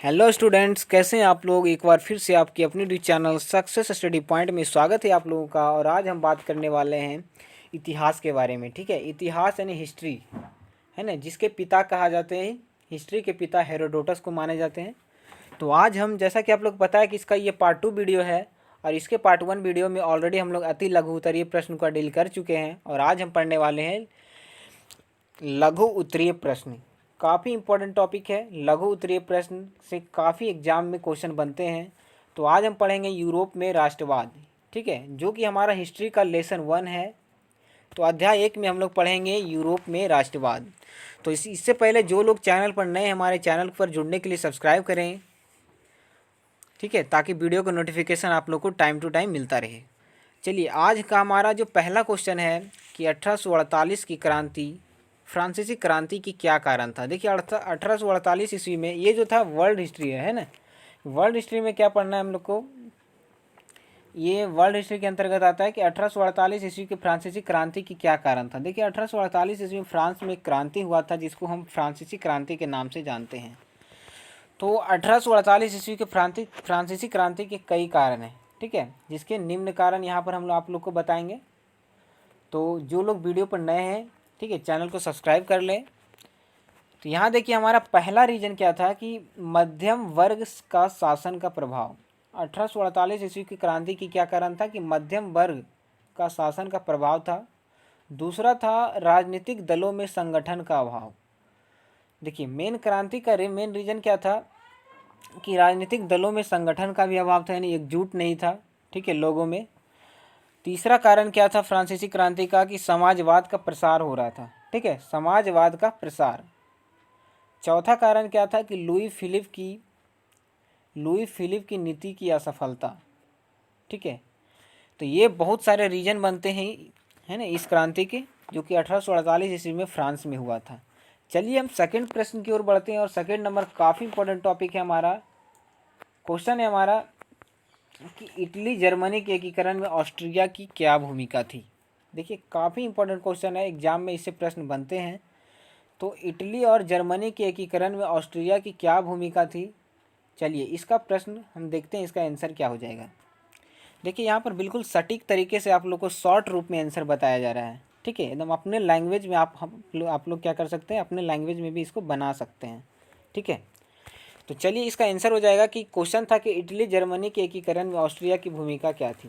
Hello students, कैसे हैं आप लोग। एक बार फिर से आपकी अपनी YouTube channel success study point में स्वागत है आप लोगों का। और आज हम बात करने वाले हैं इतिहास के बारे में। ठीक है, इतिहास यानी हिस्ट्री है ना, जिसके पिता कहा जाते हैं, हिस्ट्री के पिता हेरोडोटस को माने जाते हैं। तो आज हम, जैसा कि आप लोग पता है कि इसका ये पार्ट 2 वीडियो है और इसके पार्ट 1 वीडियो में ऑलरेडी हम लोग अति लघु उत्तरीय प्रश्न का डील कर चुके हैं। और आज हम पढ़ने वाले हैं लघु उत्तरीय प्रश्न। काफ़ी इंपॉर्टेंट टॉपिक है। लघु उत्तरीय प्रश्न से काफ़ी एग्जाम में क्वेश्चन बनते हैं। तो आज हम पढ़ेंगे यूरोप में राष्ट्रवाद। ठीक है, जो कि हमारा हिस्ट्री का लेसन 1 है। तो अध्याय 1 में हम लोग पढ़ेंगे यूरोप में राष्ट्रवाद। तो इससे पहले जो लोग चैनल पर नए हैं, हमारे चैनल पर जुड़ने के लिए सब्सक्राइब करें। ठीक है, ताकि वीडियो का नोटिफिकेशन आप लोग को टाइम टू टाइम मिलता रहे। चलिए, आज का हमारा जो पहला क्वेश्चन है कि 1848 की क्रांति, फ्रांसीसी क्रांति की क्या कारण था। देखिए, 1848 ईस्वी में, ये जो था वर्ल्ड हिस्ट्री है ना। वर्ल्ड हिस्ट्री में क्या पढ़ना है हम लोग को, ये वर्ल्ड हिस्ट्री के अंतर्गत आता है कि 1848 ईस्वी की फ्रांसीसी क्रांति की क्या कारण था। देखिए, 1848 ईस्वी में फ्रांस में क्रांति हुआ था, जिसको हम फ्रांसीसी क्रांति के नाम से जानते हैं। तो 1848 ईस्वी के फ्रांसीसी क्रांति के कई कारण हैं। ठीक है, जिसके निम्न कारण यहाँ पर हम आप लोग को बताएंगे। तो जो लोग वीडियो पर नए हैं, ठीक है, चैनल को सब्सक्राइब कर लें। तो यहाँ देखिए, हमारा पहला रीजन क्या था कि मध्यम वर्ग का शासन का प्रभाव। 1848 ईस्वी की क्रांति की क्या कारण था कि मध्यम वर्ग का शासन का प्रभाव था। दूसरा था राजनीतिक दलों में संगठन का अभाव। देखिए, मेन क्रांति का मेन रीजन क्या था कि राजनीतिक दलों में संगठन का भी अभाव था, यानी एकजुट नहीं था। ठीक है, लोगों में। तीसरा कारण क्या था फ्रांसीसी क्रांति का कि समाजवाद का प्रसार हो रहा था। ठीक है, समाजवाद का प्रसार। चौथा कारण क्या था कि लुई फिलिप की नीति की असफलता। ठीक है, तो ये बहुत सारे रीजन बनते हैं, है ना, इस क्रांति के, जो कि 1848 ईस्वी में फ्रांस में हुआ था। चलिए, हम सेकंड प्रश्न की ओर बढ़ते हैं। और सेकंड नंबर काफ़ी इंपॉर्टेंट टॉपिक है हमारा। क्वेश्चन है हमारा कि इटली जर्मनी के एकीकरण में ऑस्ट्रिया की क्या भूमिका थी। देखिए, काफ़ी इंपॉर्टेंट क्वेश्चन है, एग्जाम में इससे प्रश्न बनते हैं। तो इटली और जर्मनी के एकीकरण में ऑस्ट्रिया की क्या भूमिका थी। चलिए, इसका प्रश्न हम देखते हैं, इसका आंसर क्या हो जाएगा। देखिए, यहाँ पर बिल्कुल सटीक तरीके से आप लोग को शॉर्ट रूप में आंसर बताया जा रहा है। ठीक है, एकदम अपने लैंग्वेज में आप लोग क्या कर सकते हैं, अपने लैंग्वेज में भी इसको बना सकते हैं। ठीक है, तो चलिए, इसका आंसर हो जाएगा कि क्वेश्चन था कि इटली जर्मनी के एकीकरण में ऑस्ट्रिया की भूमिका क्या थी।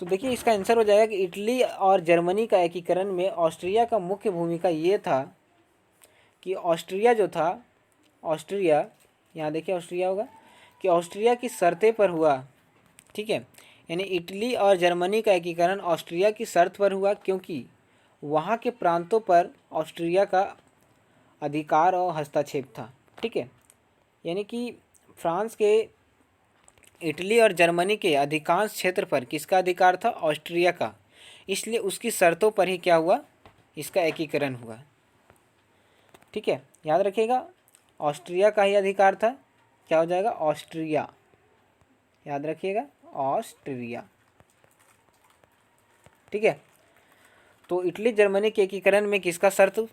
तो देखिए, इसका आंसर हो जाएगा कि इटली और जर्मनी का एकीकरण में ऑस्ट्रिया का मुख्य भूमिका ये था कि ऑस्ट्रिया जो था, ऑस्ट्रिया, यहाँ देखिए ऑस्ट्रिया होगा, कि ऑस्ट्रिया की शर्तें पर हुआ। ठीक है, यानी इटली और जर्मनी का एकीकरण ऑस्ट्रिया की शर्त पर हुआ, क्योंकि वहाँ के प्रांतों पर ऑस्ट्रिया का अधिकार और हस्तक्षेप था। ठीक है, यानी कि फ्रांस के, इटली और जर्मनी के अधिकांश क्षेत्र पर किसका अधिकार था, ऑस्ट्रिया का। इसलिए उसकी शर्तों पर ही क्या हुआ, इसका एकीकरण हुआ। ठीक है, याद रखिएगा, ऑस्ट्रिया का ही अधिकार था। क्या हो जाएगा, ऑस्ट्रिया, याद रखिएगा, ऑस्ट्रिया। ठीक है, तो इटली जर्मनी के एकीकरण में किसका शर्त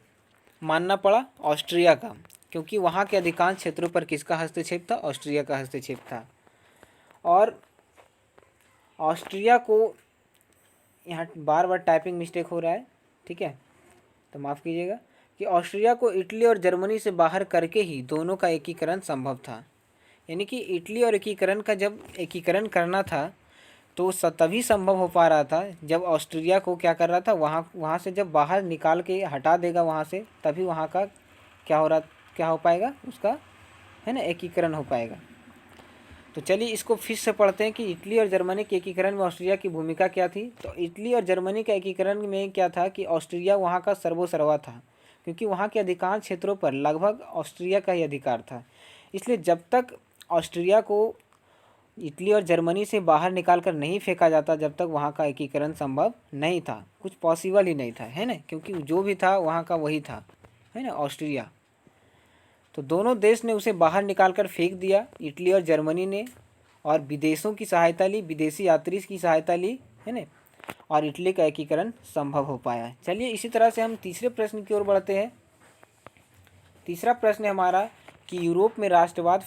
मानना पड़ा, ऑस्ट्रिया का, क्योंकि वहाँ के अधिकांश क्षेत्रों पर किसका हस्तक्षेप था, ऑस्ट्रिया का हस्तक्षेप था। और ऑस्ट्रिया को, यहाँ बार बार टाइपिंग मिस्टेक हो रहा है, ठीक है, तो माफ़ कीजिएगा, कि ऑस्ट्रिया को इटली और जर्मनी से बाहर करके ही दोनों का एकीकरण संभव था। यानी कि इटली और एकीकरण का जब एकीकरण करना था तो तभी संभव हो पा रहा था जब ऑस्ट्रिया को क्या कर रहा था, वहाँ से जब बाहर निकाल के हटा देगा वहाँ से, तभी वहाँ का क्या हो पाएगा, उसका, है ना, एकीकरण हो पाएगा। तो चलिए, इसको फिर से पढ़ते हैं कि इटली और जर्मनी के एकीकरण में ऑस्ट्रिया की भूमिका क्या थी। तो इटली और जर्मनी के एकीकरण में क्या था कि ऑस्ट्रिया वहाँ का सर्वोसर्वा था, क्योंकि वहाँ के अधिकांश क्षेत्रों पर लगभग ऑस्ट्रिया का ही अधिकार था। इसलिए जब तक ऑस्ट्रिया को इटली और जर्मनी से बाहर निकाल कर नहीं फेंका जाता, जब तक वहाँ का एकीकरण संभव नहीं था, कुछ पॉसिबल ही नहीं था, है ना, क्योंकि जो भी था वहाँ का वही था, है ना, ऑस्ट्रिया। तो दोनों देश ने उसे बाहर निकाल कर फेंक दिया, इटली और जर्मनी ने, और विदेशों की सहायता ली, विदेशी यात्री की सहायता ली, है ना, और इटली का एकीकरण संभव हो पाया। चलिए, इसी तरह से हम तीसरे प्रश्न की ओर बढ़ते हैं। तीसरा प्रश्न है हमारा कि यूरोप में राष्ट्रवाद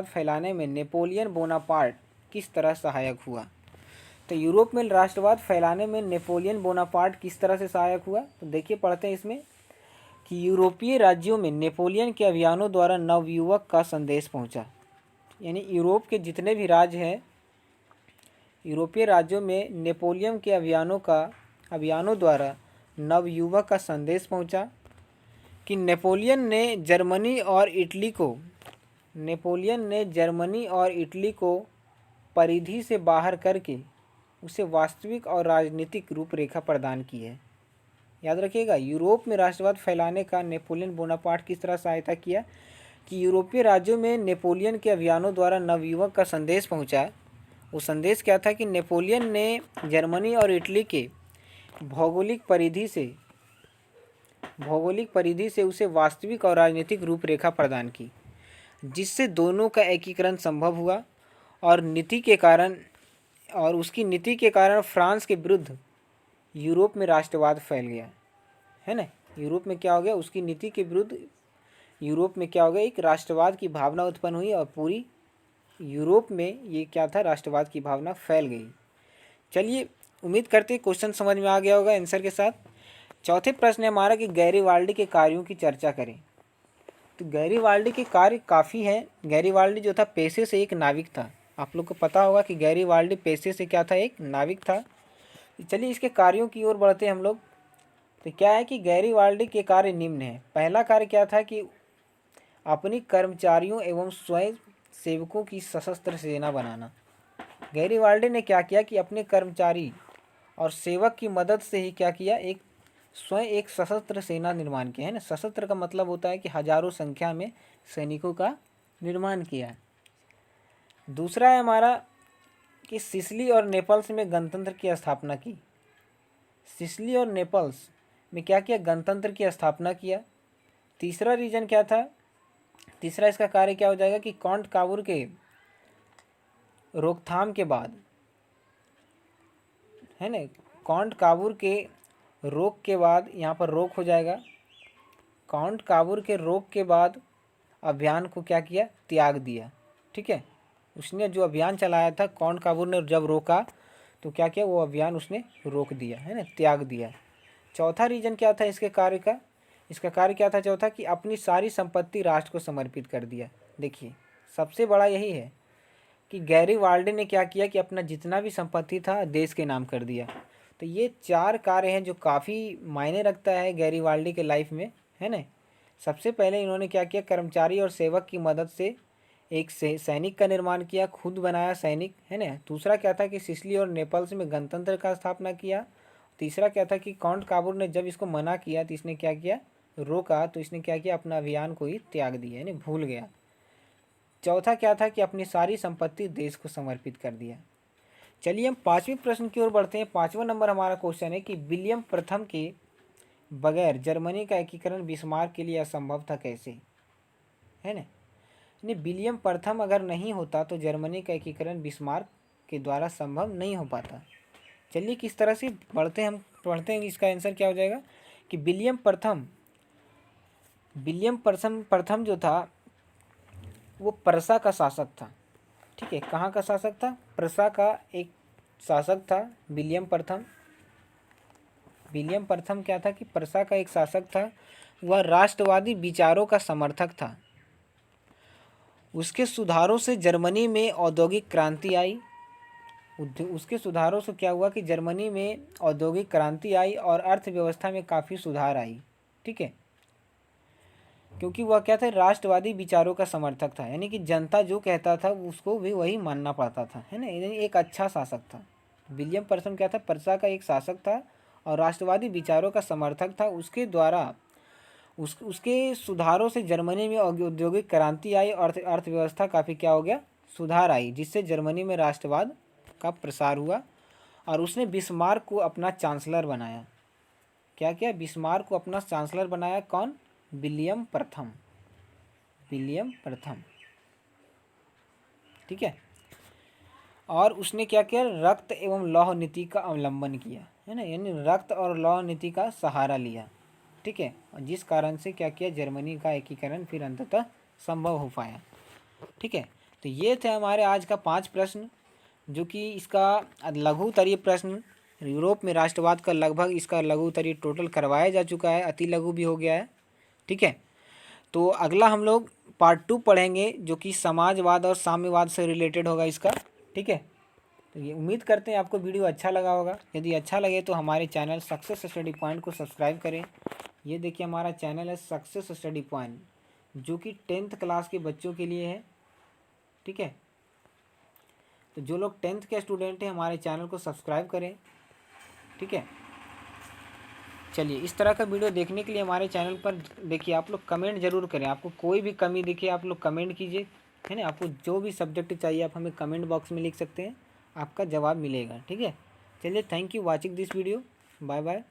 फैलाने में नेपोलियन बोनापार्ट किस तरह सहायक हुआ। तो यूरोप में राष्ट्रवाद फैलाने में नेपोलियन बोनापार्ट किस तरह से सहायक हुआ, तो देखिए पढ़ते हैं इसमें कि यूरोपीय राज्यों में नेपोलियन के अभियानों द्वारा नवयुवक का संदेश पहुंचा। यानी यूरोप के जितने भी राज्य हैं, यूरोपीय राज्यों में नेपोलियन के अभियानों द्वारा नवयुवक का संदेश पहुंचा कि नेपोलियन ने जर्मनी और इटली को परिधि से बाहर करके उसे वास्तविक और राजनीतिक रूपरेखा प्रदान की है। याद रखिएगा, यूरोप में राष्ट्रवाद फैलाने का नेपोलियन बोनापार्ट किस तरह सहायता किया कि यूरोपीय राज्यों में नेपोलियन के अभियानों द्वारा नवयुवक का संदेश पहुंचा। वो संदेश क्या था कि नेपोलियन ने जर्मनी और इटली के भौगोलिक परिधि से उसे वास्तविक और राजनीतिक रूपरेखा प्रदान की, जिससे दोनों का एकीकरण संभव हुआ और उसकी नीति के कारण फ्रांस के विरुद्ध यूरोप में राष्ट्रवाद फैल गया, है ना। यूरोप में क्या हो गया, उसकी नीति के विरुद्ध यूरोप में क्या हो गया, एक राष्ट्रवाद की भावना उत्पन्न हुई और पूरी यूरोप में ये क्या था, राष्ट्रवाद की भावना फैल गई। चलिए, उम्मीद करते हैं क्वेश्चन समझ में आ गया होगा आंसर के साथ। चौथे प्रश्न है हमारा कि गैरीवाल्डी के कार्यों की चर्चा करें। तो गैरीवाल्डी के कार्य काफ़ी हैं। गैरीवाल्डी जो था पेशे से एक नाविक था। आप लोग को पता होगा कि गैरीवाल्डी पेशे से क्या था, एक नाविक था। चलिए इसके कार्यों की ओर बढ़ते हैं हम लोग। तो क्या है कि गैरीवाल्डी के कार्य निम्न हैं। पहला कार्य क्या था कि अपनी कर्मचारियों एवं स्वयं सेवकों की सशस्त्र सेना बनाना। गैरीवाल्डी ने क्या किया कि अपने कर्मचारी और सेवक की मदद से ही क्या किया, स्वयं एक सशस्त्र सेना निर्माण किया, है ना। सशस्त्र का मतलब होता है कि हजारों संख्या में सैनिकों का निर्माण किया। दूसरा है हमारा कि सिसिली और नेपल्स में गणतंत्र की स्थापना की। सिसिली और नेपल्स में क्या किया, गणतंत्र की स्थापना किया। तीसरा रीजन क्या था, तीसरा इसका कार्य क्या हो जाएगा कि काउंट काबूर के रोकथाम के बाद, है ना, काउंट काबूर के रोक के बाद, यहाँ पर रोक हो जाएगा, काउंट काबूर के रोक के बाद अभियान को क्या किया, त्याग दिया। ठीक है, उसने जो अभियान चलाया था, काउंट काबूर ने जब रोका तो क्या किया, वो अभियान उसने रोक दिया, है ना, त्याग दिया। चौथा रीजन क्या था इसके कार्य का, इसका कार्य क्या था चौथा, कि अपनी सारी संपत्ति राष्ट्र को समर्पित कर दिया। देखिए सबसे बड़ा यही है कि गैरीवाल्डी ने क्या किया कि अपना जितना भी संपत्ति था देश के नाम कर दिया। तो ये चार कार्य हैं जो काफ़ी मायने रखता है गैरीवाल्डी के लाइफ में, है ना। सबसे पहले इन्होंने क्या किया, कर्मचारी और सेवक की मदद से एक सैनिक का निर्माण किया, खुद बनाया सैनिक, है ना। दूसरा क्या था कि सिसिली और नेपल्स में गणतंत्र का स्थापना किया। तीसरा क्या था कि काउंट काबूर ने जब इसको मना किया तो इसने क्या किया, रोका, तो इसने क्या किया, अपना अभियान को ही त्याग दिया, यानी भूल गया। चौथा क्या था कि अपनी सारी संपत्ति देश को समर्पित कर दिया। चलिए हम पांचवें प्रश्न की ओर बढ़ते हैं। पांचवा नंबर हमारा क्वेश्चन है कि विलियम प्रथम के बगैर जर्मनी का एकीकरण बिस्मार्क के लिए असंभव था कैसे, है ना। नहीं, विलियम प्रथम अगर नहीं होता तो जर्मनी का एकीकरण बिस्मार्क के द्वारा संभव नहीं हो पाता। चलिए किस तरह से पढ़ते हैं, हम पढ़ते हैं इसका आंसर क्या हो जाएगा कि विलियम प्रथम जो था वो प्रसा का शासक था। ठीक है, कहाँ का शासक था, प्रसा का एक शासक था विलियम प्रथम क्या था कि प्रसा का एक शासक था। वह राष्ट्रवादी विचारों का समर्थक था। उसके सुधारों से जर्मनी में औद्योगिक क्रांति आई। उसके सुधारों से क्या हुआ कि जर्मनी में औद्योगिक क्रांति आई और अर्थव्यवस्था में काफ़ी सुधार आई। ठीक है, क्योंकि वह क्या था, राष्ट्रवादी विचारों का समर्थक था, यानी कि जनता जो कहता था उसको भी वही मानना पड़ता था, है ना। यानी एक अच्छा शासक था। विलियम प्रथम क्या था, प्रसा का एक शासक था और राष्ट्रवादी विचारों का समर्थक था। उसके द्वारा उसके सुधारों से जर्मनी में औद्योगिक क्रांति आई और अर्थव्यवस्था काफ़ी क्या हो गया, सुधार आई, जिससे जर्मनी में राष्ट्रवाद का प्रसार हुआ। और उसने बिस्मार्क को अपना चांसलर बनाया। क्या किया, बिस्मार्क को अपना चांसलर बनाया। कौन, विलियम प्रथम। ठीक है, और उसने क्या किया, रक्त एवं लौह नीति का अवलंबन किया, है ना, यानी रक्त और लौह नीति का सहारा लिया। ठीक है, और जिस कारण से क्या किया, जर्मनी का एकीकरण फिर अंततः संभव हो पाया। ठीक है, तो ये थे हमारे आज का 5 प्रश्न, जो कि इसका लघु उत्तरीय प्रश्न यूरोप में राष्ट्रवाद का लगभग इसका लघु उत्तरीय टोटल करवाया जा चुका है, अति लघु भी हो गया है। ठीक है, तो अगला हम लोग पार्ट 2 पढ़ेंगे, जो कि समाजवाद और साम्यवाद से रिलेटेड होगा इसका। ठीक है, तो ये उम्मीद करते हैं आपको वीडियो अच्छा लगा होगा। यदि अच्छा लगे तो हमारे चैनल सक्सेस स्टडी पॉइंट को सब्सक्राइब करें। ये देखिए हमारा चैनल है सक्सेस स्टडी पॉइंट, जो कि 10th क्लास के बच्चों के लिए है। ठीक है, तो जो लोग 10th के स्टूडेंट हैं हमारे चैनल को सब्सक्राइब करें। ठीक है, चलिए, इस तरह का वीडियो देखने के लिए हमारे चैनल पर देखिए आप लोग कमेंट जरूर करें। आपको कोई भी कमी दिखे आप लोग कमेंट कीजिए, है ना। आपको जो भी सब्जेक्ट चाहिए आप हमें कमेंट बॉक्स में लिख सकते हैं, आपका जवाब मिलेगा। ठीक है, चलिए, thank you watching this video, bye bye.